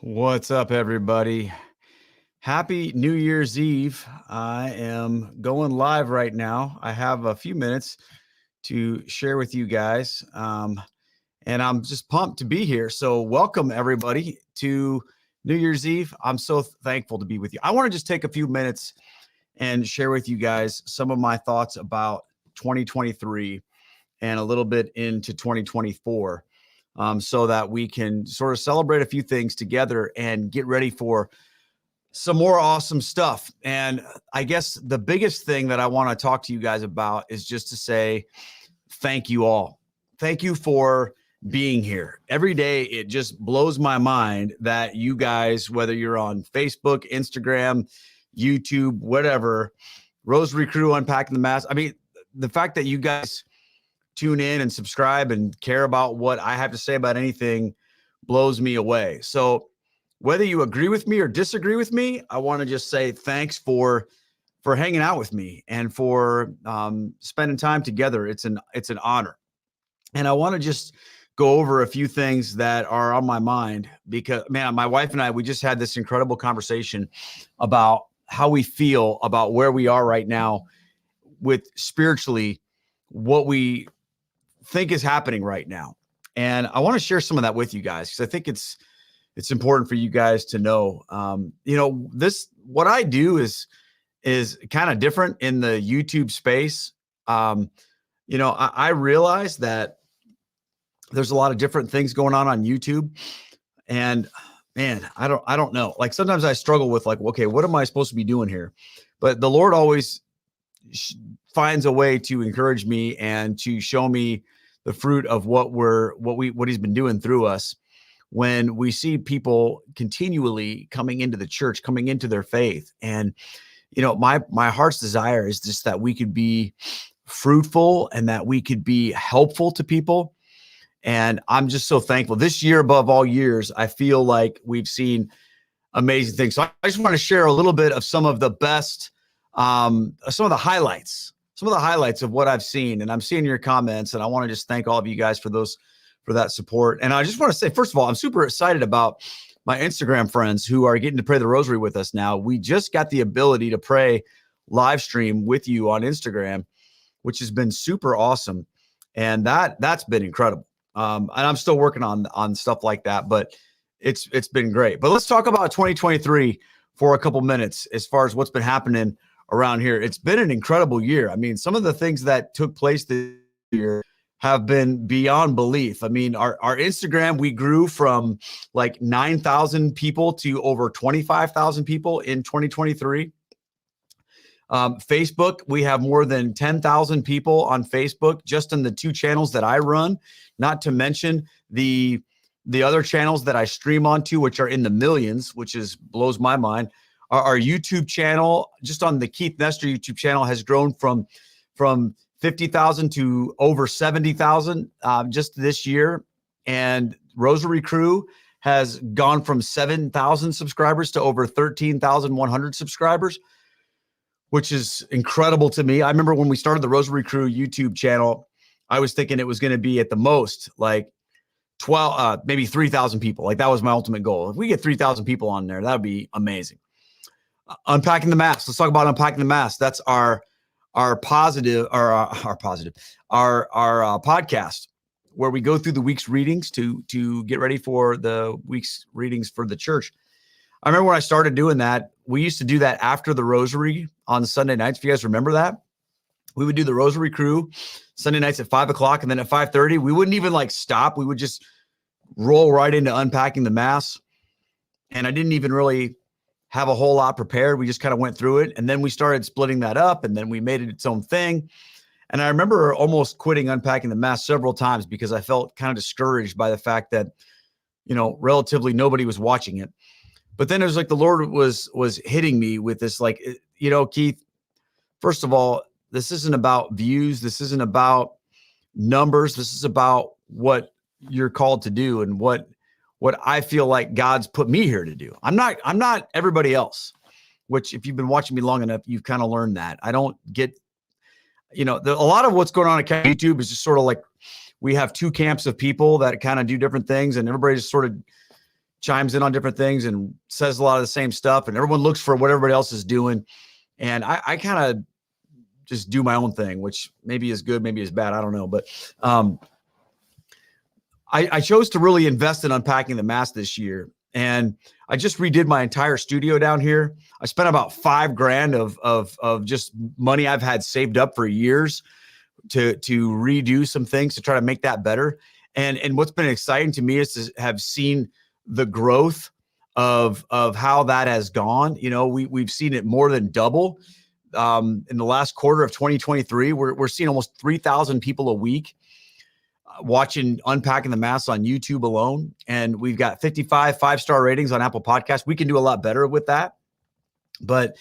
What's up, everybody? Happy New Year's Eve. I am going live right now. I have a few minutes to share with you guys, and I'm just pumped to be here. So, welcome, everybody, to New Year's Eve. I'm so thankful to be with you. I want to just take a few minutes and share with you guys some of my thoughts about 2023 and a little bit into 2024. So that we can sort of celebrate a few things together and get ready for some more awesome stuff. And I guess the biggest thing that I want to talk to you guys about is just to say thank you all. Thank you for being here. Every day, it just blows my mind that you guys, whether you're on Facebook, Instagram, YouTube, whatever, Rosary Crew, Unpacking the Mass. I mean, the fact that you guys tune in and subscribe and care about what I have to say about anything blows me away. So whether you agree with me or disagree with me, I want to just say thanks for hanging out with me and for spending time together. It's an honor. And I want to just go over a few things that are on my mind because, man, my wife and I, we just had this incredible conversation about how we feel about where we are right now with spiritually, what we think is happening right now. And I want to share some of that with you guys because I think it's important for you guys to know. What I do is kind of different in the YouTube space. I realize that there's a lot of different things going on YouTube, and man, I don't know. Like sometimes I struggle with like, okay, what am I supposed to be doing here? But the Lord always finds a way to encourage me and to show me the fruit of what he's been doing through us when we see people continually coming into the church, coming into their faith. And, my heart's desire is just that we could be fruitful and that we could be helpful to people. And I'm just so thankful. This year, above all years, I feel like we've seen amazing things. So I just want to share a little bit of some of the best, some of the highlights of what I've seen. And I'm seeing your comments, and I want to just thank all of you guys for that support. And I just want to say, first of all, I'm super excited about my Instagram friends who are getting to pray the rosary with us now. We just got the ability to pray live stream with you on Instagram, which has been super awesome. And that's been incredible. And I'm still working on stuff like that, but it's been great. But let's talk about 2023 for a couple minutes as far as what's been happening around here. It's been an incredible year. I mean, some of the things that took place this year have been beyond belief. I mean, our Instagram, we grew from like 9,000 people to over 25,000 people in 2023. Facebook, we have more than 10,000 people on Facebook, just in the two channels that I run, not to mention the other channels that I stream onto, which are in the millions, which blows my mind. Our YouTube channel, just on the Keith Nestor YouTube channel, has grown from 50,000 to over 70,000 just this year. And Rosary Crew has gone from 7,000 subscribers to over 13,100 subscribers, which is incredible to me. I remember when we started the Rosary Crew YouTube channel, I was thinking it was going to be at the most like 12, maybe 3,000 people. Like that was my ultimate goal. If we get 3,000 people on there, that would be amazing. Unpacking the Mass. Let's talk about Unpacking the Mass. That's our podcast where we go through the week's readings to get ready for the week's readings for the church. I remember when I started doing that, we used to do that after the rosary on Sunday nights. If you guys remember that, we would do the Rosary Crew Sunday nights at 5:00, and then at 5:30, we wouldn't even like stop. We would just roll right into Unpacking the Mass. And I didn't even really have a whole lot prepared. We just kind of went through it. And then we started splitting that up, and then we made it its own thing. And I remember almost quitting Unpacking the Mass several times because I felt kind of discouraged by the fact that, relatively nobody was watching it. But then it was like the Lord was hitting me with this, like, Keith, first of all, this isn't about views. This isn't about numbers. This is about what you're called to do and what I feel like God's put me here to do. I'm not everybody else, which if you've been watching me long enough, you've kind of learned that. I don't get, a lot of what's going on at YouTube is just sort of like we have two camps of people that kind of do different things, and everybody just sort of chimes in on different things and says a lot of the same stuff, and everyone looks for what everybody else is doing. And I kind of just do my own thing, which maybe is good, maybe is bad. I don't know. But I chose to really invest in unpacking the mask this year. And I just redid my entire studio down here. I spent about $5,000 of just money I've had saved up for years to redo some things to try to make that better. And what's been exciting to me is to have seen the growth of how that has gone. You know, we've seen it more than double. In the last quarter of 2023, we're seeing almost 3,000 people a week watching Unpacking the Mask on YouTube alone. And we've got 55 5-star ratings on Apple Podcasts. We can do a lot better with that. But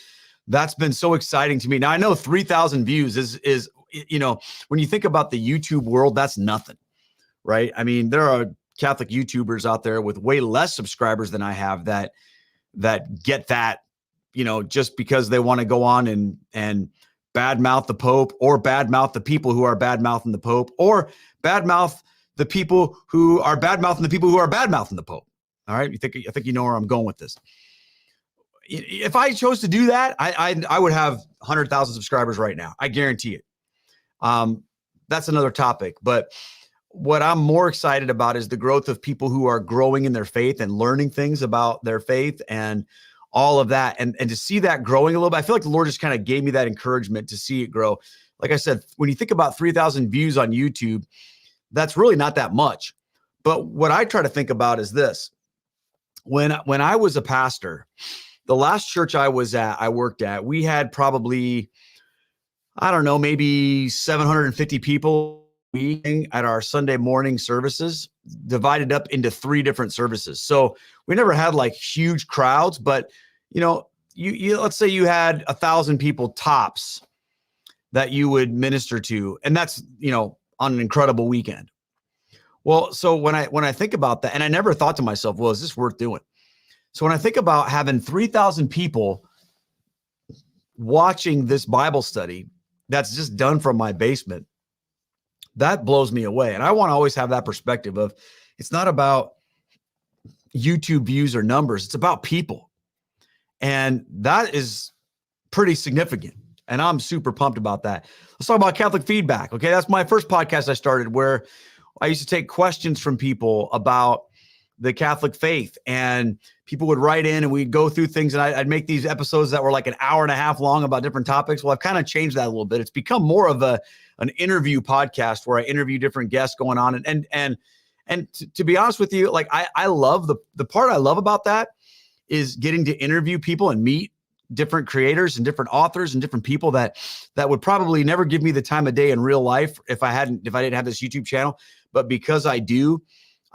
that's been so exciting to me. Now, I know 3,000 views is, you know, when you think about the YouTube world, that's nothing, right? I mean, there are Catholic YouTubers out there with way less subscribers than I have that get that, you know, just because they want to go on and badmouth the Pope, or badmouth the people who are badmouthing the Pope, or badmouth the people who are badmouthing the people who are badmouthing the Pope. All right. I think you know where I'm going with this. If I chose to do that, I would have 100,000 subscribers right now. I guarantee it. That's another topic. But what I'm more excited about is the growth of people who are growing in their faith and learning things about their faith and all of that. And to see that growing a little bit, I feel like the Lord just kind of gave me that encouragement to see it grow. Like I said, when you think about 3,000 views on YouTube, that's really not that much. But what I try to think about is this. When I was a pastor, the last church I worked at, we had probably, I don't know, maybe 750 people at our Sunday morning services, divided up into 3 different services. So we never had like huge crowds, but you know, you let's say you had 1,000 people tops that you would minister to, and that's, you know, on an incredible weekend. Well, so when I think about that, and I never thought to myself, well, is this worth doing? So when I think about having 3,000 people watching this Bible study that's just done from my basement, that blows me away. And I want to always have that perspective of, it's not about YouTube views or numbers. It's about people. And that is pretty significant. And I'm super pumped about that. Let's talk about Catholic Feedback. Okay. That's my first podcast I started, where I used to take questions from people about the Catholic faith, and people would write in and we'd go through things, and I'd make these episodes that were like an hour and a half long about different topics. Well, I've kind of changed that a little bit. It's become more of an interview podcast where I interview different guests going on. And to be honest with you, like I love the part I love about that is getting to interview people and meet different creators and different authors and different people that would probably never give me the time of day in real life if I didn't have this YouTube channel. But because I do,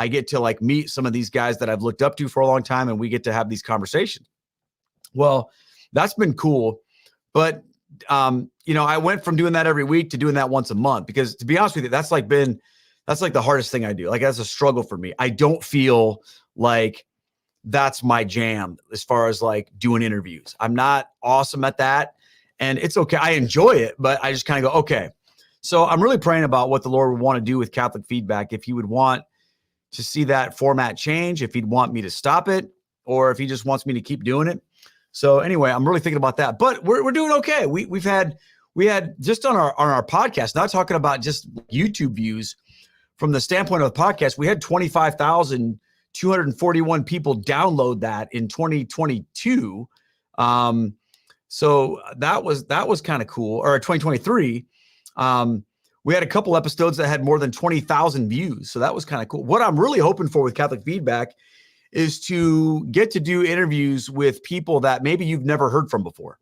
I get to like meet some of these guys that I've looked up to for a long time, and we get to have these conversations. Well, that's been cool. But, you know, I went from doing that every week to doing that once a month, because to be honest with you, that's like the hardest thing I do. Like, that's a struggle for me. I don't feel like that's my jam as far as like doing interviews. I'm not awesome at that, and it's okay. I enjoy it, but I just kind of go, okay. So I'm really praying about what the Lord would want to do with Catholic Feedback. If he would want to see that format change, if he'd want me to stop it, or if he just wants me to keep doing it. So anyway, I'm really thinking about that, but we're doing okay. We had just on our podcast, not talking about just YouTube views, from the standpoint of the podcast, we had 25,241 people download that in 2022. So that was kind of cool. Or 2023. We had a couple episodes that had more than 20,000 views. So that was kind of cool. What I'm really hoping for with Catholic Feedback is to get to do interviews with people that maybe you've never heard from before.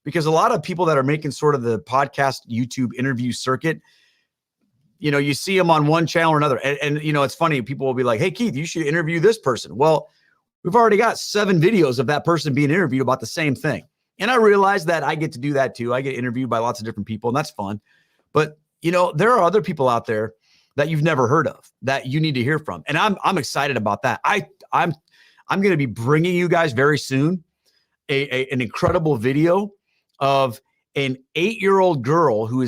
Because a lot of people that are making sort of the podcast YouTube interview circuit, you know, you see them on one channel or another. And you know, it's funny. People will be like, hey, Keith, you should interview this person. Well, we've already got 7 videos of that person being interviewed about the same thing. And I realize that I get to do that too. I get interviewed by lots of different people, and that's fun. But you know, there are other people out there that you've never heard of that you need to hear from. And I'm excited about that. I'm going to be bringing you guys very soon an incredible video of an 8-year-old girl who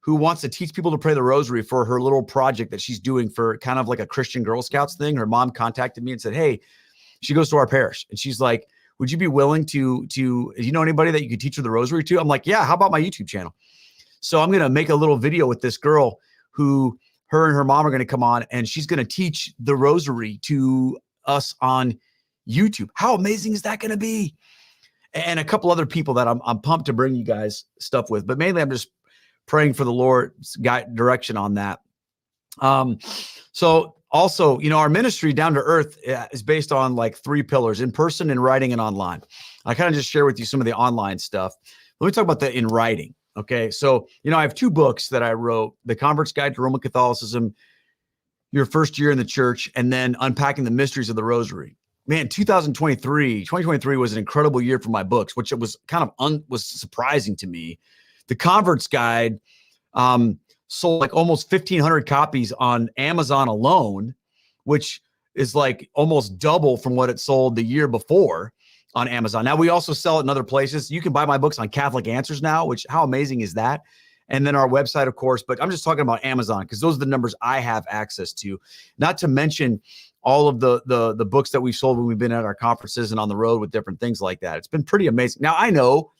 who wants to teach people to pray the rosary for her little project that she's doing for kind of like a Christian Girl Scouts thing. Her mom contacted me and said, hey, she goes to our parish. And she's like, would you be willing to you know anybody that you could teach her the rosary to? I'm like, yeah, how about my YouTube channel? So I'm going to make a little video with this girl who her and her mom are going to come on, and she's going to teach the rosary to us on YouTube. How amazing is that going to be? And a couple other people that I'm pumped to bring you guys stuff with, but mainly I'm just praying for the Lord's guide direction on that. So also, you know, our ministry Down to Earth is based on like 3 pillars: in person, in writing, and online. I kind of just share with you some of the online stuff. Let me talk about the in writing. Okay. So, you know, I have 2 books that I wrote: The Convert's Guide to Roman Catholicism, Your First Year in the Church, and then Unpacking the Mysteries of the Rosary. Man, 2023 was an incredible year for my books, which it was kind of was surprising to me. The Convert's Guide sold like almost 1,500 copies on Amazon alone, which is like almost double from what it sold the year before on Amazon. Now, we also sell it in other places. You can buy my books on Catholic Answers now, which how amazing is that? And then our website, of course, but I'm just talking about Amazon because those are the numbers I have access to, not to mention all of the books that we've sold when we've been at our conferences and on the road with different things like that. It's been pretty amazing. Now, I know,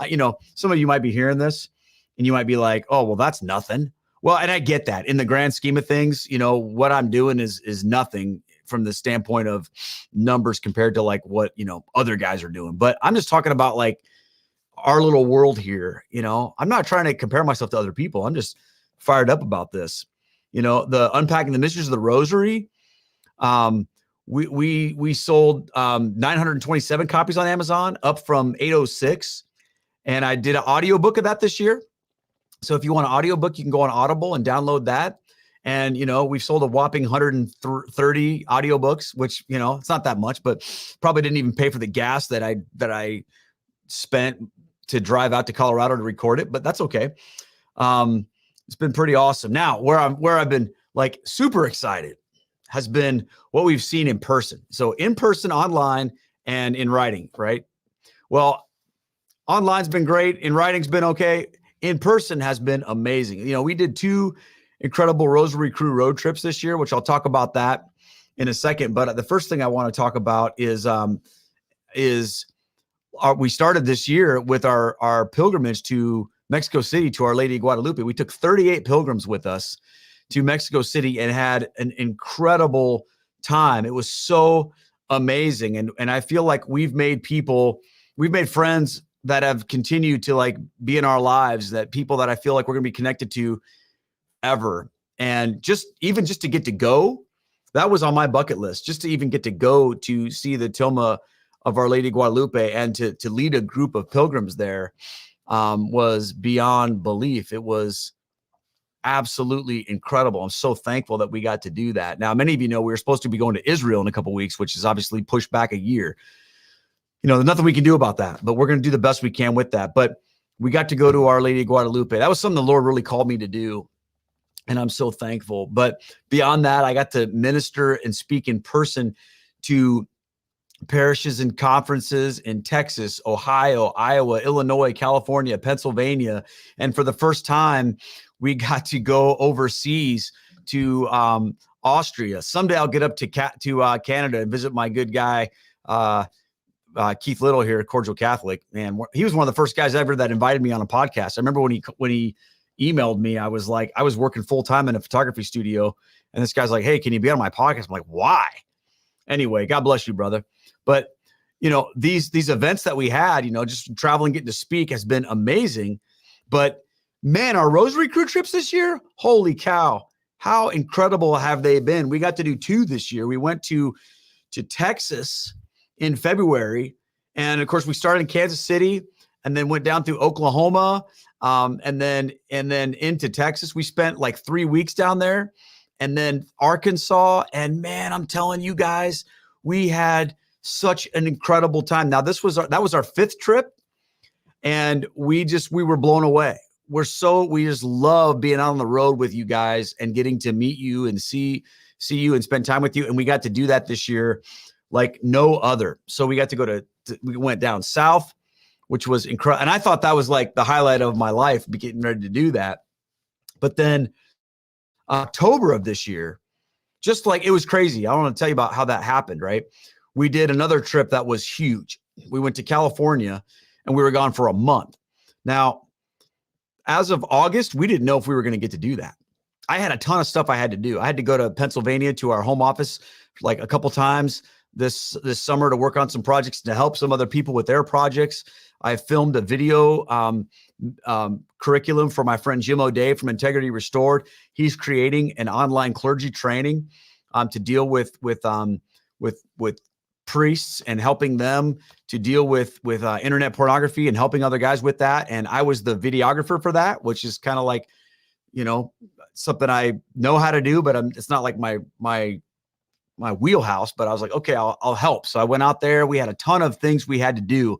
you know, some of you might be hearing this and you might be like, oh, well, that's nothing. Well, and I get that in the grand scheme of things, you know, what I'm doing is nothing from the standpoint of numbers compared to like what, you know, other guys are doing. But I'm just talking about like our little world here. You know, I'm not trying to compare myself to other people. I'm just fired up about this. You know, the Unpacking the Mysteries of the Rosary. We sold 927 copies on Amazon, up from 806. And I did an audiobook of that this year. So if you want an audiobook, you can go on Audible and download that. And, you know, we've sold a whopping 130 audiobooks, which, you know, it's not that much, but probably didn't even pay for the gas that I spent to drive out to Colorado to record it, but that's okay. It's been pretty awesome. Now, where I've been like super excited has been what we've seen in person. So in person, online, and in writing, right? Well, online's been great. In writing's been okay. In person has been amazing. You know, we did 2 incredible Rosary Crew road trips this year, which I'll talk about that in a second. But the first thing I want to talk about is we started this year with our pilgrimage to Mexico City to Our Lady of Guadalupe. We took 38 pilgrims with us to Mexico City and had an incredible time. It was so amazing. And I feel like we've made friends that have continued to like be in our lives, that people that I feel like we're going to be connected to ever. And just to get to go, that was on my bucket list, just to even get to go to see the Tilma of Our Lady of Guadalupe and to lead a group of pilgrims there was beyond belief. It was absolutely incredible. I'm so thankful that we got to do that. Now, many of you know we were supposed to be going to Israel in a couple of weeks, which is obviously pushed back a year. You know, there's nothing we can do about that, but we're going to do the best we can with that. But we got to go to Our Lady of Guadalupe. That was something the Lord really called me to do, and I'm so thankful. But beyond that, I got to minister and speak in person to parishes and conferences in Texas, Ohio, Iowa, Illinois, California, Pennsylvania. And for the first time, we got to go overseas to Austria. Someday I'll get up to Canada and visit my good guy, Keith Little here, Cordial Catholic. Man, he was one of the first guys ever that invited me on a podcast. I remember when he emailed me, I was working full time in a photography studio, and this guy's like, "Hey, can you be on my podcast?" I'm like, "Why?" Anyway, God bless you, brother. But you know, these events that we had, you know, just traveling, getting to speak has been amazing. But man, our Rosary Crew trips this year, holy cow, how incredible have they been? We got to do 2 this year. We went to Texas in February. And of course, we started in Kansas City and then went down through Oklahoma and then into Texas. We spent like 3 weeks down there, and then Arkansas. And man, I'm telling you guys, we had such an incredible time. Now, that was our 5th trip, and we were blown away. We just love being out on the road with you guys and getting to meet you and see you and spend time with you. And we got to do that this year like no other. So we got to go we went down south, which was incredible. And I thought that was like the highlight of my life, getting ready to do that. But then October of this year, just like it was crazy. I want to tell you about how that happened, right? We did another trip that was huge. We went to California and we were gone for a month. Now, as of August, we didn't know if we were going to get to do that. I had a ton of stuff I had to do. I had to go to Pennsylvania to our home office like a couple times this summer to work on some projects to help some other people with their projects. I filmed a video curriculum for my friend Jim O'Day from Integrity Restored. He's creating an online clergy training to deal with priests and helping them to deal with internet pornography and helping other guys with that. And I was the videographer for that, which is kind of like, something I know how to do, but it's not like my wheelhouse. But I was like, okay, I'll help. So I went out there. We had a ton of things we had to do.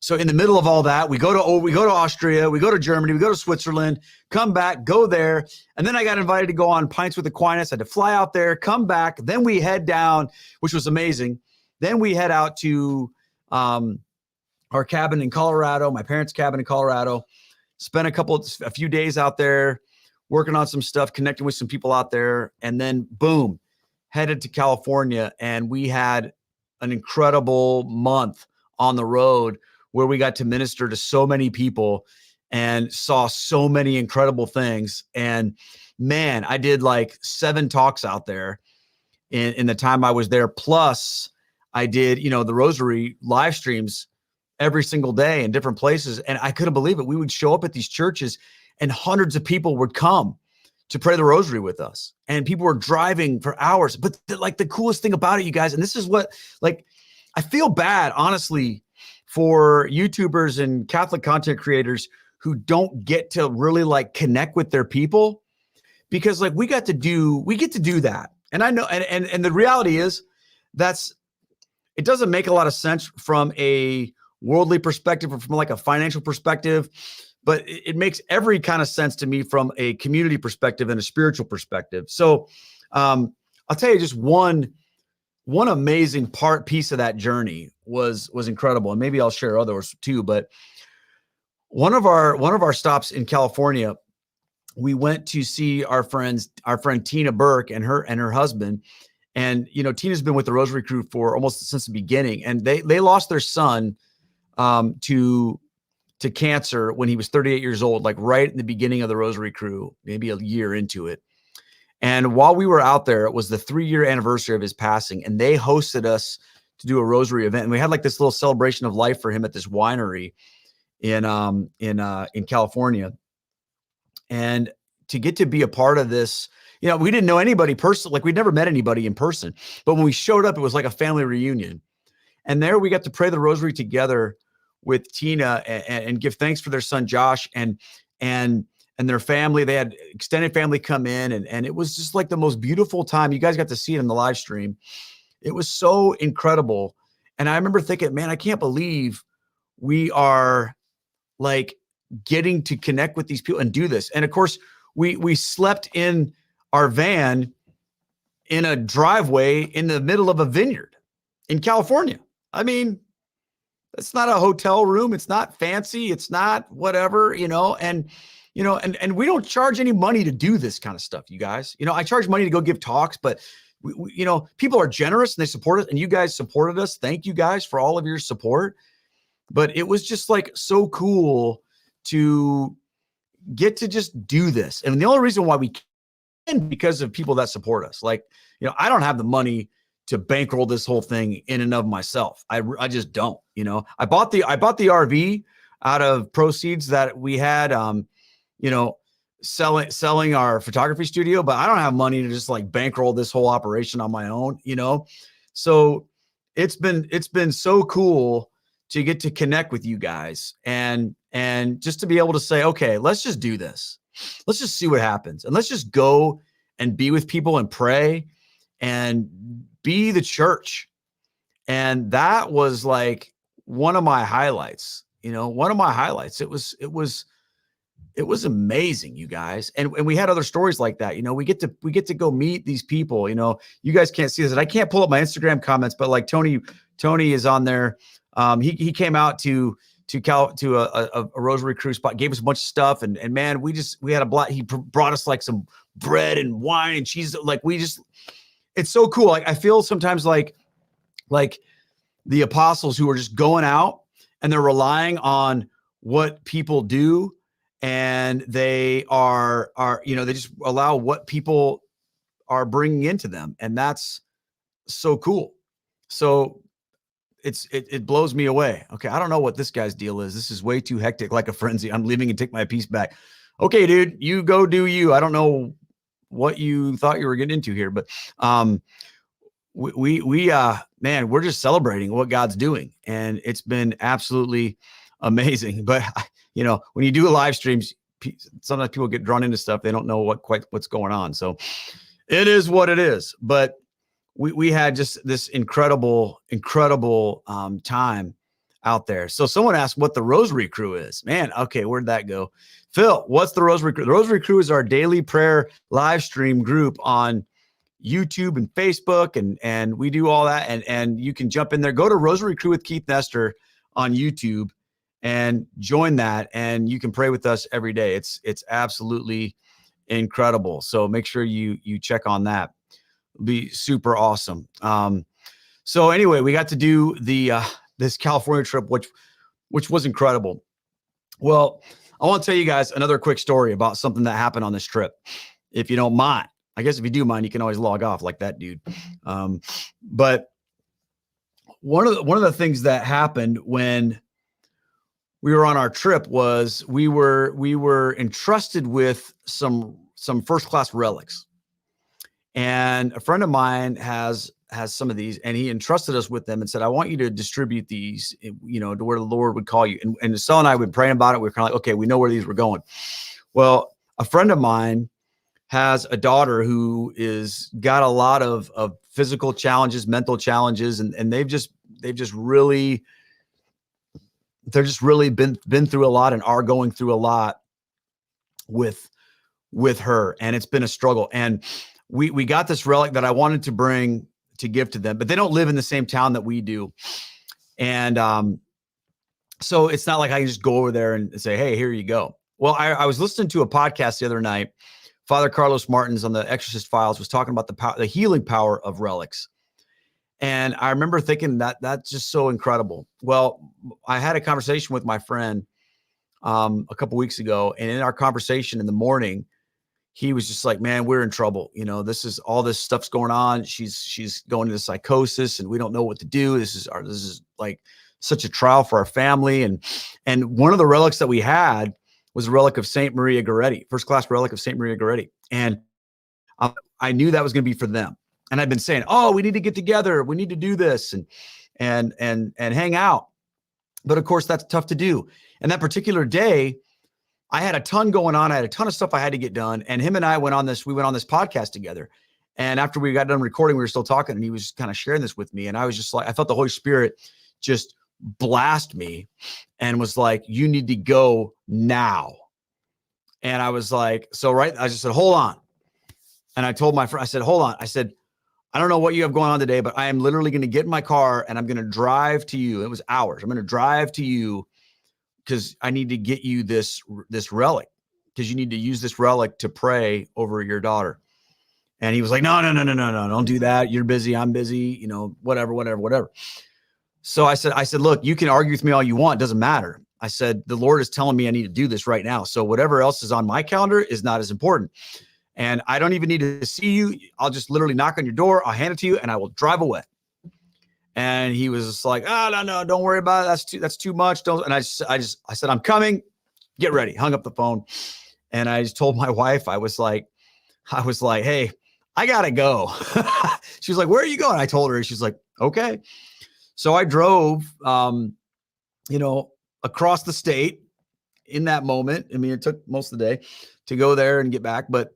So in the middle of all that, we go to Austria, we go to Germany, we go to Switzerland, come back, go there. And then I got invited to go on Pints with Aquinas. I had to fly out there, come back. Then we head down, which was amazing. Then we head out to our cabin in Colorado, my parents' cabin in Colorado, spent a few days out there working on some stuff, connecting with some people out there. And then boom, headed to California. And we had an incredible month on the road where we got to minister to so many people and saw so many incredible things. And man, I did like 7 talks out there in the time I was there. Plus I did, the Rosary live streams every single day in different places. And I couldn't believe it. We would show up at these churches and hundreds of people would come to pray the Rosary with us. And people were driving for hours. But the coolest thing about it, you guys, and this is what, I feel bad, honestly, for YouTubers and Catholic content creators who don't get to really connect with their people, because we get to do that. And I know, and the reality is it doesn't make a lot of sense from a worldly perspective or from a financial perspective, but it makes every kind of sense to me from a community perspective and a spiritual perspective. So I'll tell you just one amazing piece of that journey was incredible. And maybe I'll share others too, but one of our stops in California, we went to see our friend Tina Burke and her husband. And, Tina's been with the Rosary Crew for almost since the beginning, and they lost their son to cancer when he was 38 years old, right in the beginning of the Rosary Crew, maybe a year into it. And while we were out there, it was the 3-year anniversary of his passing, and they hosted us to do a Rosary event. And we had this little celebration of life for him at this winery in California. And to get to be a part of this, we didn't know anybody personally, we'd never met anybody in person, but when we showed up, it was like a family reunion. And there we got to pray the Rosary together with Tina and give thanks for their son, Josh, and their family. They had extended family come in, and it was just the most beautiful time. You guys got to see it in the live stream. It was so incredible. And I remember thinking, man, I can't believe we are getting to connect with these people and do this. And of course, we slept in our van in a driveway in the middle of a vineyard in California. I mean, it's not a hotel room. It's not fancy. It's not whatever, and we don't charge any money to do this kind of stuff, you guys. I charge money to go give talks, but we people are generous and they support us, and you guys supported us. Thank you guys for all of your support. But it was just so cool to get to just do this. And the only reason why we can, because of people that support us. I don't have the money to bankroll this whole thing in and of myself. I just don't. I bought the RV out of proceeds that we had selling our photography studio, but I don't have money to just bankroll this whole operation on my own, So it's been so cool to get to connect with you guys and just to be able to say, okay, let's just do this. Let's just see what happens. And let's just go and be with people and pray and be the church. And that was one of my highlights, one of my highlights. It was amazing, you guys. And we had other stories like that. We get to go meet these people. You guys can't see this, and I can't pull up my Instagram comments, but Tony is on there. He came out to to a Rosary Crew spot, gave us a bunch of stuff, and man, we had a blast. He brought us like some bread and wine and cheese. Like it's so cool. Like I feel sometimes like the apostles who are just going out and they're relying on what people do, and they are they just allow what people are bringing into them, and that's so cool. So it blows me away. Okay, I don't know what this guy's deal is. This is way too hectic, like a frenzy. I'm leaving and take my piece back. Okay, dude, you go do you. I don't know what you thought you were getting into here, but man, we're just celebrating what God's doing, and it's been absolutely amazing. But when you do live streams, sometimes people get drawn into stuff. They don't know what's going on. So it is what it is. But we had just this incredible time out there. So someone asked what the Rosary Crew is. Man, okay, where'd that go? Phil, what's the Rosary Crew? The Rosary Crew is our daily prayer live stream group on YouTube and Facebook, and we do all that. And you can jump in there. Go to Rosary Crew with Keith Nestor on YouTube and join that, and you can pray with us every day. It's absolutely incredible. So make sure you check on that. It'll be super awesome. So anyway, we got to do this California trip, which was incredible. Well, I want to tell you guys another quick story about something that happened on this trip, if you don't mind. I guess if you do mind, you can always log off like that dude. But one of the things that happened when we were on our trip was we were entrusted with some first-class relics. And a friend of mine has some of these, and he entrusted us with them and said, I want you to distribute these, to where the Lord would call you. And Estelle and I would pray about it. We were kind of like, okay, we know where these were going. Well, a friend of mine has a daughter who is got a lot of physical challenges, mental challenges, and they've just really been through a lot and are going through a lot with her, and it's been a struggle. And we got this relic that I wanted to bring to give to them, but they don't live in the same town that we do. And so it's not like I can just go over there and say, hey, here you go. Well, I was listening to a podcast the other night. Father Carlos Martins on the Exorcist Files was talking about the healing power of relics. And I remember thinking that's just so incredible. Well, I had a conversation with my friend a couple weeks ago, and in our conversation in the morning, he was just like, man, we're in trouble. All this stuff's going on. She's going into psychosis, and we don't know what to do. This is like such a trial for our family. And one of the relics that we had was a relic of Saint Maria Goretti, first-class relic of Saint Maria Goretti. And I knew that was going to be for them. And I've been saying, oh, we need to get together. We need to do this and hang out. But of course, that's tough to do. And that particular day, I had a ton going on. I had a ton of stuff I had to get done. And him and I went on this podcast together. And after we got done recording, we were still talking, and he was kind of sharing this with me. And I was just like, I felt the Holy Spirit just blast me and was like, you need to go now. And I was like, I just said, hold on. And I told my friend, I said, hold on. I said, I don't know what you have going on today, but I am literally going to get in my car and I'm going to drive to you. It was hours. I'm going to drive to you because I need to get you this relic, because you need to use this relic to pray over your daughter. And he was like, no, don't do that. You're busy. I'm busy, whatever. So I said, look, you can argue with me all you want. It doesn't matter. I said, the Lord is telling me I need to do this right now. So whatever else is on my calendar is not as important. And I don't even need to see you. I'll just literally knock on your door. I'll hand it to you and I will drive away. And he was just like, oh, no, don't worry about it. That's too much. Don't. And I said, I'm coming. Get ready. Hung up the phone. And I just told my wife, I was like, hey, I got to go. She was like, where are you going? I told her. She's like, okay. So I drove, across the state in that moment. I mean, it took most of the day to go there and get back, but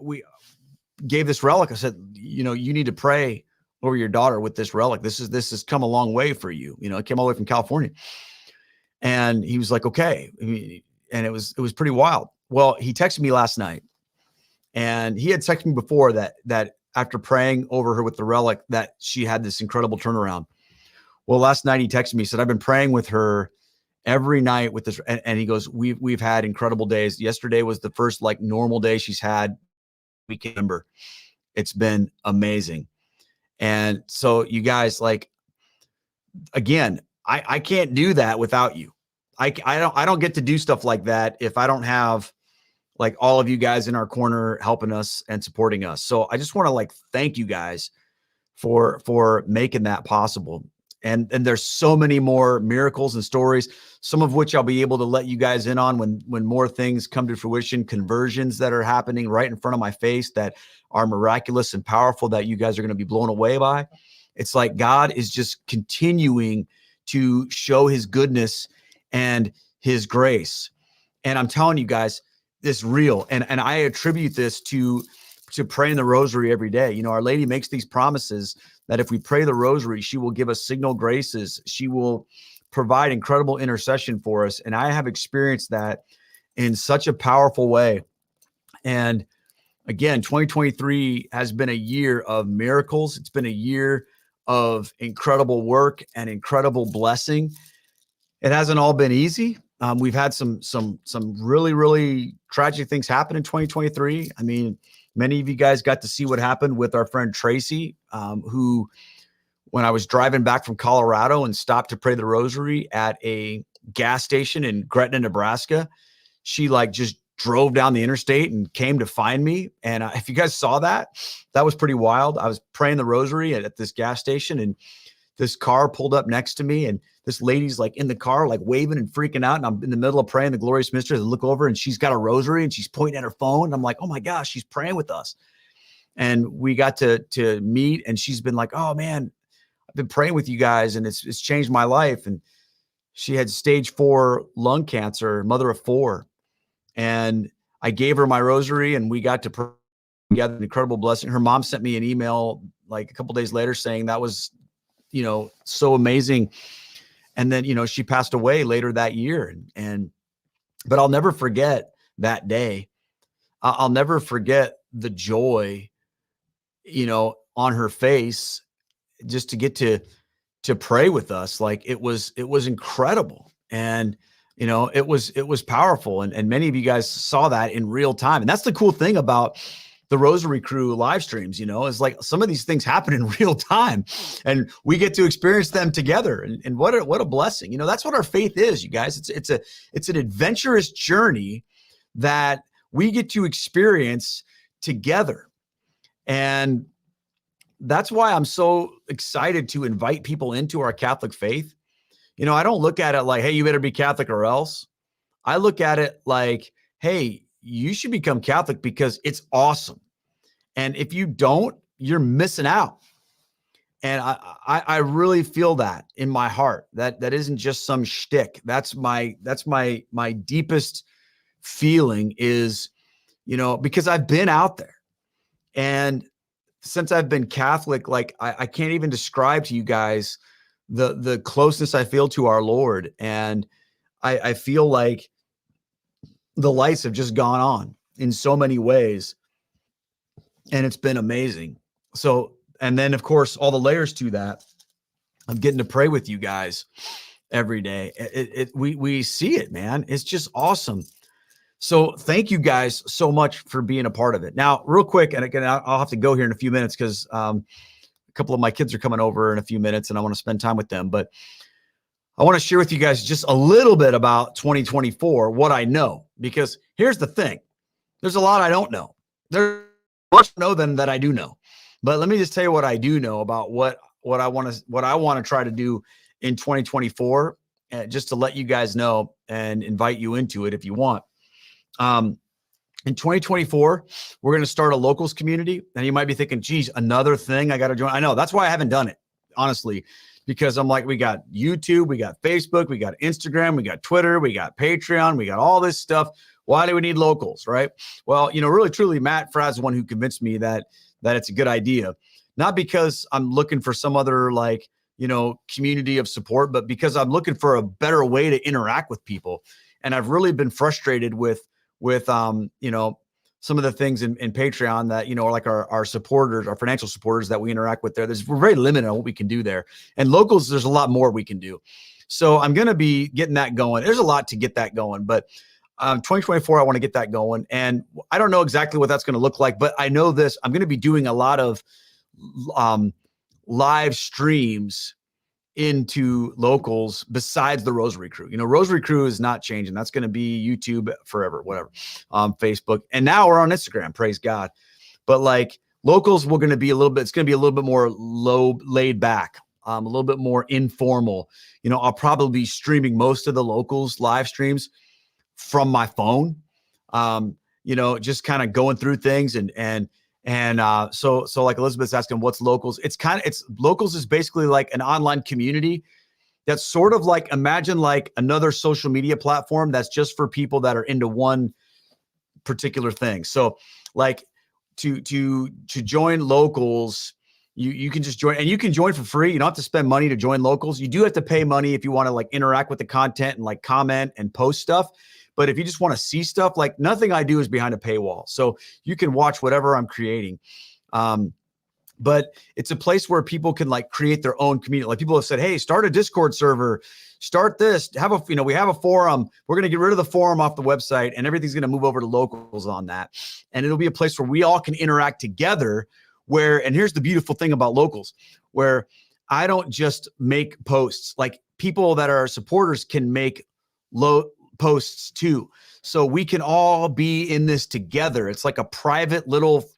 we gave this relic. I said, you need to pray over your daughter with this relic. This has come a long way for you. It came all the way from California. And he was like, okay. And it was pretty wild. Well, he texted me last night, and he had texted me before that after praying over her with the relic, that she had this incredible turnaround. Well, last night he texted me, said, I've been praying with her every night with this. And he goes, we've had incredible days. Yesterday was the first like normal day she's had. We can remember. It's been amazing. And so you guys, like, again, I can't do that without you. I don't get to do stuff like that if I don't have like all of you guys in our corner helping us and supporting us. So I just want to like thank you guys for making that possible. And there's so many more miracles and stories, some of which I'll be able to let you guys in on when more things come to fruition, conversions that are happening right in front of my face that are miraculous and powerful that you guys are going to be blown away by. It's like God is just continuing to show his goodness and his grace. And I'm telling you guys, this real. And I attribute this to praying the rosary every day. You know, Our Lady makes these promises that if we pray the rosary, she will give us signal graces. She will provide incredible intercession for us. And I have experienced that in such a powerful way. And again, 2023 has been a year of miracles. It's been a year of incredible work and incredible blessing. It hasn't all been easy. We've had some really, really tragic things happen in 2023. I mean, many of you guys got to see what happened with our friend Tracy, who, when I was driving back from Colorado and stopped to pray the rosary at a gas station in Gretna, Nebraska, she like just drove down the interstate and came to find me. And if you guys saw that, that was pretty wild. I was praying the rosary at this gas station, and this car pulled up next to me, and this lady's like in the car, like waving and freaking out. And I'm in the middle of praying the Glorious Mystery. I look over and she's got a rosary and she's pointing at her phone. And I'm like, oh my gosh, she's praying with us. And we got to meet, and she's been like, oh man, I've been praying with you guys and it's changed my life. And she had stage 4 lung cancer, mother of 4. And I gave her my rosary and we got to pray together, an incredible blessing. Her mom sent me an email like a couple days later saying that was, you know, so amazing. And then, you know, she passed away later that year. But I'll never forget that day. I'll never forget the joy, you know, on her face just to get to pray with us. Like it was incredible. And, you know, it was powerful. And many of you guys saw that in real time. And that's the cool thing about the Rosary Crew live streams, you know, is like some of these things happen in real time and we get to experience them together. And what a blessing. You know, that's what our faith is, you guys. It's an adventurous journey that we get to experience together. And that's why I'm so excited to invite people into our Catholic faith. You know, I don't look at it like, hey, you better be Catholic or else. I look at it like, hey, you should become Catholic because it's awesome. And if you don't, you're missing out. And I really feel that in my heart. That isn't just some shtick. That's my deepest feeling is, you know, because I've been out there. And since I've been Catholic, like I can't even describe to you guys the closeness I feel to our Lord. And I feel like the lights have just gone on in so many ways. And it's been amazing. So, and then of course, all the layers to that, I'm getting to pray with you guys every day. We see it, man. It's just awesome. So thank you guys so much for being a part of it. Now, real quick, and again, I'll have to go here in a few minutes because a couple of my kids are coming over in a few minutes and I want to spend time with them. But I want to share with you guys just a little bit about 2024, what I know, because here's the thing. There's a lot I don't know. There's more to know than that I do know. But let me just tell you what I do know about what I want to try to do in 2024, just to let you guys know and invite you into it if you want. In 2024, we're going to start a locals community. And you might be thinking, geez, another thing I got to join. I know that's why I haven't done it, honestly, because I'm like, we got YouTube, we got Facebook, we got Instagram, we got Twitter, we got Patreon, we got all this stuff. Why do we need locals, right? Well, you know, really, truly, Matt Fradd is the one who convinced me that it's a good idea. Not because I'm looking for some other like, you know, community of support, but because I'm looking for a better way to interact with people. And I've really been frustrated with you know, some of the things in Patreon that, you know, are like our supporters, our financial supporters that we interact with there. We're very limited on what we can do there. And locals, there's a lot more we can do. So I'm going to be getting that going. There's a lot to get that going, but 2024, I want to get that going. And I don't know exactly what that's going to look like, but I know this, I'm going to be doing a lot of live streams into locals besides the Rosary Crew. Rosary Crew is not changing. That's going to be YouTube forever, whatever, Facebook. And now we're on Instagram, praise God. But like locals, it's going to be a little bit more laid back, a little bit more informal. I'll probably be streaming most of the locals live streams from my phone, just kind of going through things so like Elizabeth's asking, what's locals? Locals is basically like an online community that's sort of like, imagine like another social media platform that's just for people that are into one particular thing. So like to join locals, you can just join, and you can join for free. You don't have to spend money to join locals. You do have to pay money if you want to like interact with the content and like comment and post stuff. But if you just want to see stuff, like nothing I do is behind a paywall. So you can watch whatever I'm creating. But it's a place where people can like create their own community. Like people have said, hey, start a Discord server, start this, we have a forum. We're going to get rid of the forum off the website and everything's going to move over to locals on that. And it'll be a place where we all can interact together and here's the beautiful thing about locals, where I don't just make posts. Like people that are supporters can make posts too. So we can all be in this together. It's like a private little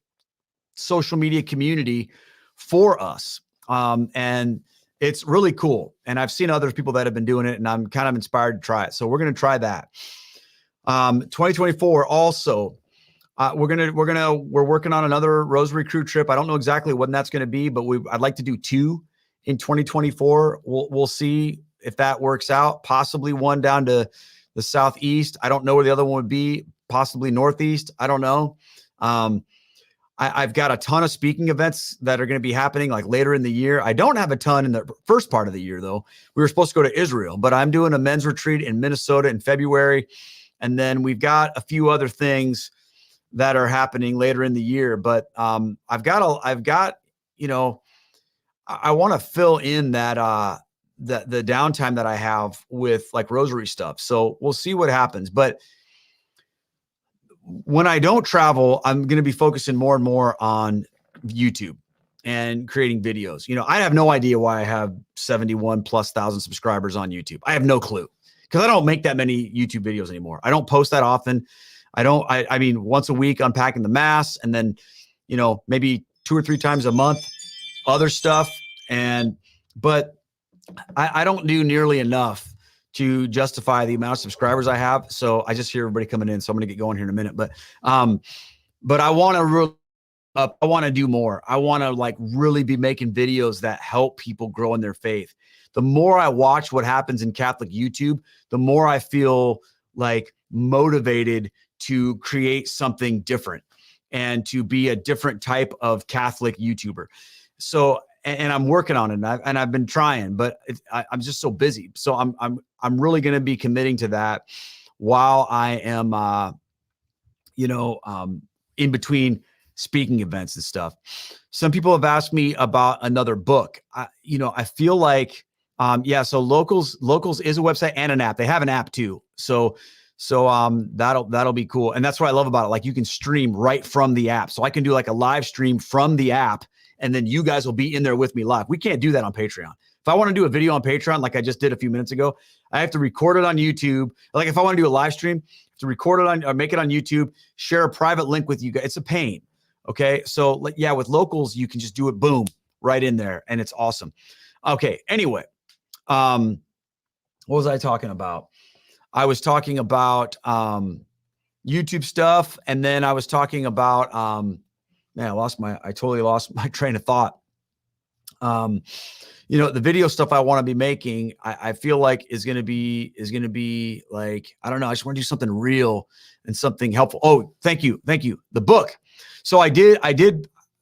social media community for us. And it's really cool. And I've seen other people that have been doing it and I'm kind of inspired to try it. So we're going to try that. 2024 also, we're working on another Rosary Crew trip. I don't know exactly when that's going to be, but I'd like to do 2 in 2024. We'll see if that works out. Possibly one down to the Southeast. I don't know where the other one would be, possibly Northeast. I don't know. I've got a ton of speaking events that are going to be happening like later in the year. I don't have a ton in the first part of the year though. We were supposed to go to Israel, but I'm doing a men's retreat in Minnesota in February. And then we've got a few other things that are happening later in the year. But I want to fill in that, the downtime that I have with like Rosary stuff. So we'll see what happens. But when I don't travel, I'm going to be focusing more and more on YouTube and creating videos. I have no idea why I have 71,000+ subscribers on YouTube. I have no clue because I don't make that many YouTube videos anymore. I don't post that often. I mean, once a week unpacking the mass, and then, maybe 2 or 3 times a month, other stuff. But I don't do nearly enough to justify the amount of subscribers I have. So I just hear everybody coming in. So I'm going to get going here in a minute, but I want to do more. I want to like really be making videos that help people grow in their faith. The more I watch what happens in Catholic YouTube, the more I feel like motivated to create something different and to be a different type of Catholic YouTuber. So, and I'm working on it, and I've been trying, but I'm just so busy. So I'm really going to be committing to that while I am, in between speaking events and stuff. Some people have asked me about another book. I feel like, so Locals is a website and an app. They have an app too. So that'll be cool. And that's what I love about it. Like you can stream right from the app. So I can do like a live stream from the app, and then you guys will be in there with me live. We can't do that on Patreon. If I want to do a video on Patreon, like I just did a few minutes ago, I have to record it on YouTube. Like if I want to do a live stream, to record it or make it on YouTube, share a private link with you guys. It's a pain. Okay. So yeah, with Locals, you can just do it, boom, right in there. And it's awesome. Okay. Anyway, what was I talking about? I was talking about YouTube stuff. And then I was talking about, I totally lost my train of thought. The video stuff I want to be making, I feel like is going to be like, I don't know. I just want to do something real and something helpful. Oh, thank you. The book. So I did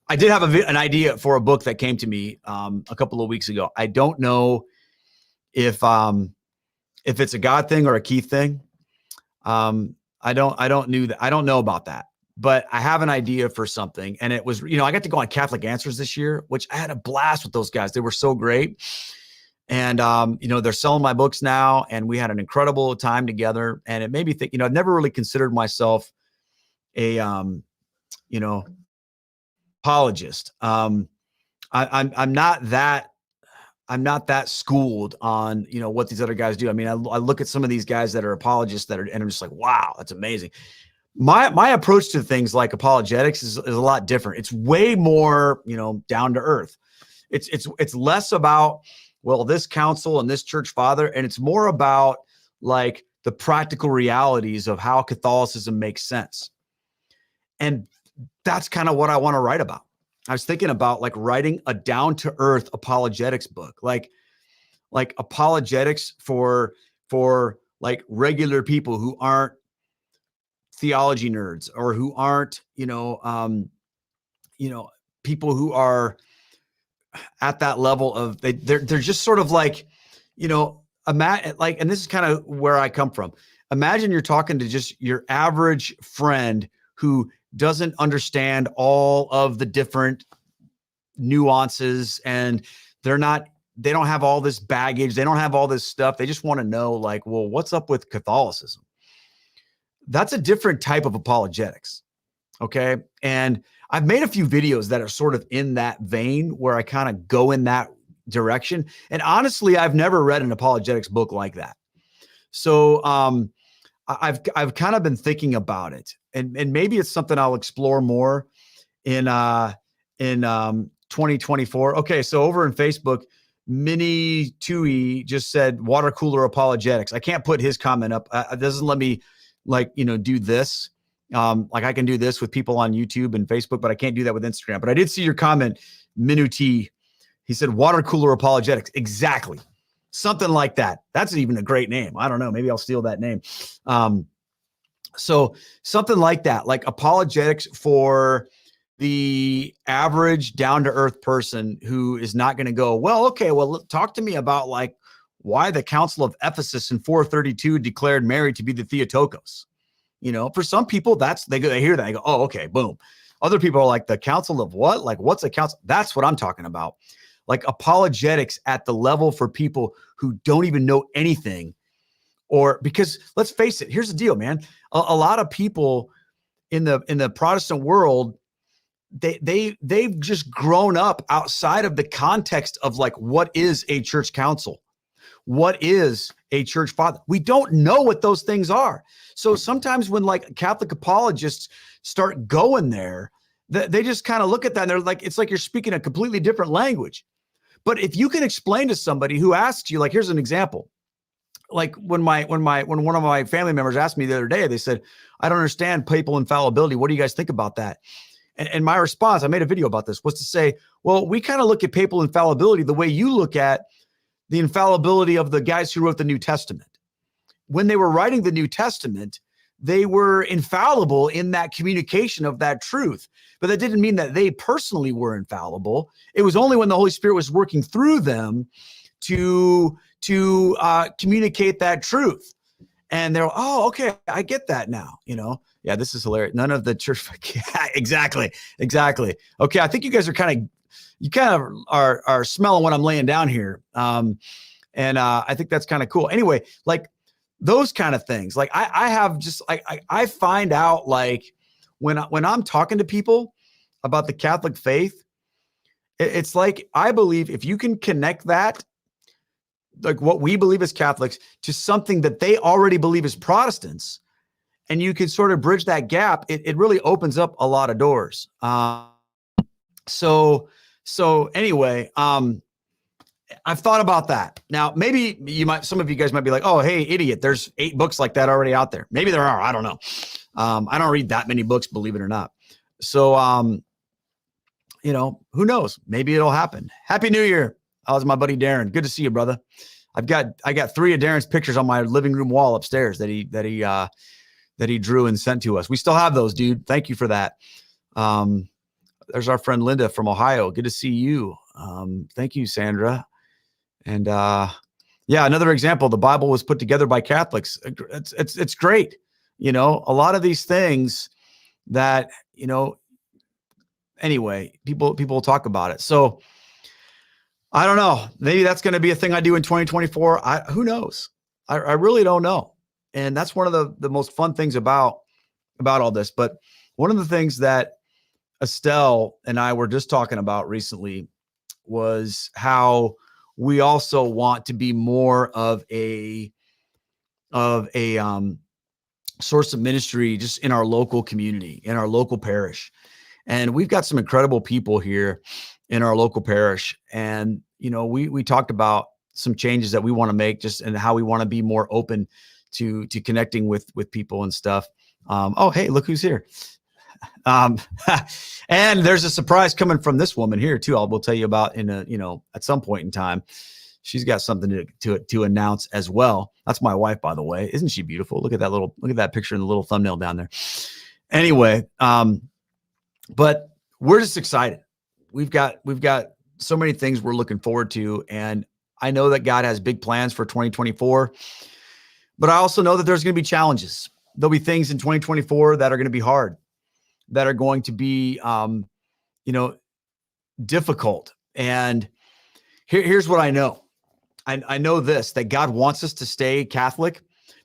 have an idea for a book that came to me a couple of weeks ago. I don't know if it's a God thing or a Keith thing. I don't know about that. But I have an idea for something. And it was, I got to go on Catholic Answers this year, which I had a blast with those guys. They were so great. And, they're selling my books now, and we had an incredible time together. And it made me think, I've never really considered myself a, apologist. I'm not that, schooled on, what these other guys do. I mean, I look at some of these guys that are apologists and I'm just like, wow, that's amazing. My approach to things like apologetics is a lot different. It's way more, down to earth. It's less about, well, this council and this church father, and it's more about like the practical realities of how Catholicism makes sense. And that's kind of what I want to write about. I was thinking about like writing a down to earth apologetics book, like apologetics for like regular people who aren't theology nerds, or who aren't, people who are at that level of they're just sort of like, and this is kind of where I come from. Imagine you're talking to just your average friend who doesn't understand all of the different nuances, and they don't have all this baggage. They don't have all this stuff. They just want to know, like, well, what's up with Catholicism? That's a different type of apologetics. Okay. And I've made a few videos that are sort of in that vein, where I kind of go in that direction. And honestly, I've never read an apologetics book like that. So I've kind of been thinking about it, and maybe it's something I'll explore more in 2024. Okay, so over in Facebook, Mini Tui just said water cooler apologetics. I can't put his comment up. It doesn't let me do this. Like I can do this with people on YouTube and Facebook, but I can't do that with Instagram. But I did see your comment, Minu T. He said water cooler apologetics. Exactly. Something like that. That's even a great name. I don't know. Maybe I'll steal that name. So something like that, like apologetics for the average down to earth person who is not going to go, well, okay, well, talk to me about like why the Council of Ephesus in 432 declared Mary to be the Theotokos. For some people, they hear that, they go, oh, okay, boom. Other people are like, the Council of what? Like, what's a council? That's what I'm talking about. Like apologetics at the level for people who don't even know anything, because let's face it, here's the deal, man. A lot of people in the Protestant world, they've just grown up outside of the context of like, what is a church council? What is a church father? We don't know what those things are. So sometimes when like Catholic apologists start going there, they just kind of look at that and they're like, it's like you're speaking a completely different language. But if you can explain to somebody who asks you, like, here's an example. Like when one of my family members asked me the other day, they said, I don't understand papal infallibility. What do you guys think about that? And my response, I made a video about this, was to say, well, we kind of look at papal infallibility the way you look at the infallibility of the guys who wrote the New Testament. When they were writing the New Testament, they were infallible in that communication of that truth. But that didn't mean that they personally were infallible. It was only when the Holy Spirit was working through them to communicate that truth. And they're, oh, okay, I get that now. Yeah, this is hilarious. None of the church. Exactly. Okay, I think you guys are kind of are smelling what I'm laying down here. And I think that's kind of cool. Anyway, like those kind of things. Like I have just I find out like when I'm talking to people about the Catholic faith, it's like I believe if you can connect that, like what we believe as Catholics, to something that they already believe as Protestants, and you can sort of bridge that gap, it really opens up a lot of doors. So anyway, I've thought about that. Now, maybe some of you guys might be like, oh, hey, idiot, there's 8 books like that already out there. Maybe there are, I don't know. I don't read that many books, believe it or not. So, who knows? Maybe it'll happen. Happy New Year. How's my buddy Darren? Good to see you, brother. I got 3 of Darren's pictures on my living room wall upstairs that he drew and sent to us. We still have those, dude. Thank you for that. There's our friend Linda from Ohio. Good to see you. Thank you, Sandra. And yeah, another example. The Bible was put together by Catholics. It's great. A lot of these things that anyway, people talk about it. So I don't know. Maybe that's going to be a thing I do in 2024. Who knows? I really don't know. And that's one of the most fun things about all this. But one of the things that Estelle and I were just talking about recently was how we also want to be more of a source of ministry just in our local community, in our local parish. And we've got some incredible people here in our local parish. And, we talked about some changes that we want to make just and how we want to be more open to connecting with people and stuff. Oh, hey, look who's here. And there's a surprise coming from this woman here too. We'll tell you about at some point in time. She's got something to announce as well. That's my wife, by the way. Isn't she beautiful? Look at that picture in the little thumbnail down there. Anyway, but we're just excited. We've got so many things we're looking forward to. And I know that God has big plans for 2024, but I also know that there's going to be challenges. There'll be things in 2024 that are going to be hard, that are going to be, difficult. And here's what I know. I know this, that God wants us to stay Catholic,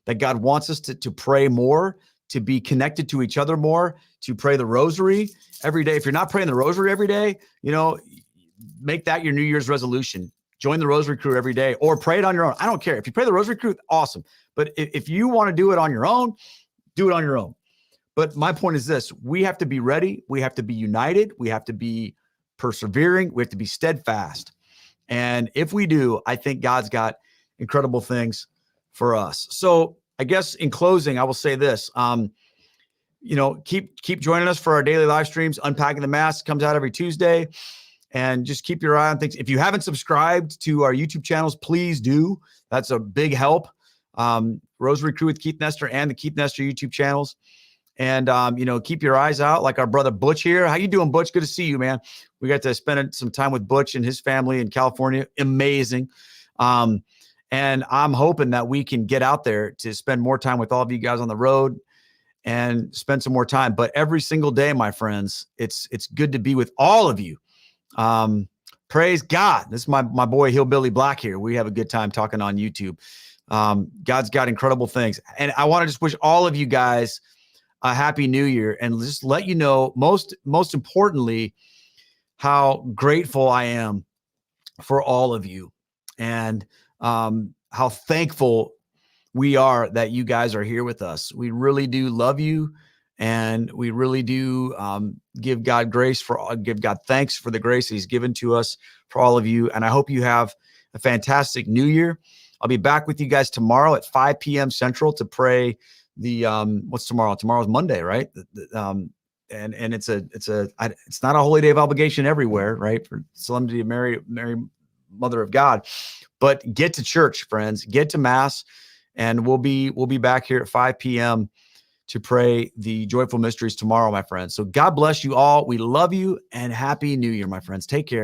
that God wants us to pray more, to be connected to each other more, to pray the rosary every day. If you're not praying the rosary every day, make that your New Year's resolution. Join the rosary crew every day or pray it on your own. I don't care. If you pray the rosary crew, awesome. But if you want to do it on your own, do it on your own. But my point is this: we have to be ready. We have to be united. We have to be persevering. We have to be steadfast. And if we do, I think God's got incredible things for us. So I guess in closing, I will say this, keep joining us for our daily live streams. Unpacking the Mass comes out every Tuesday, and just keep your eye on things. If you haven't subscribed to our YouTube channels, please do. That's a big help. Rosary Crew with Keith Nestor and the Keith Nestor YouTube channels. And, keep your eyes out, like our brother Butch here. How you doing, Butch? Good to see you, man. We got to spend some time with Butch and his family in California. Amazing. And I'm hoping that we can get out there to spend more time with all of you guys on the road and spend some more time. But every single day, my friends, it's good to be with all of you. Praise God. This is my boy Hillbilly Black here. We have a good time talking on YouTube. God's got incredible things. And I want to just wish all of you guys a happy new year, and just let you know, most importantly, how grateful I am for all of you, and how thankful we are that you guys are here with us. We really do love you, and we really do give God thanks for the grace He's given to us for all of you. And I hope you have a fantastic new year. I'll be back with you guys tomorrow at 5 p.m. Central to pray the what's tomorrow? Tomorrow's Monday, right? And it's not a holy day of obligation everywhere, right? For Solemnity of Mary, Mother of God. But get to church, friends. Get to Mass, and we'll be back here at 5 p.m. to pray the joyful mysteries tomorrow, my friends. So God bless you all. We love you, and Happy New Year, my friends. Take care.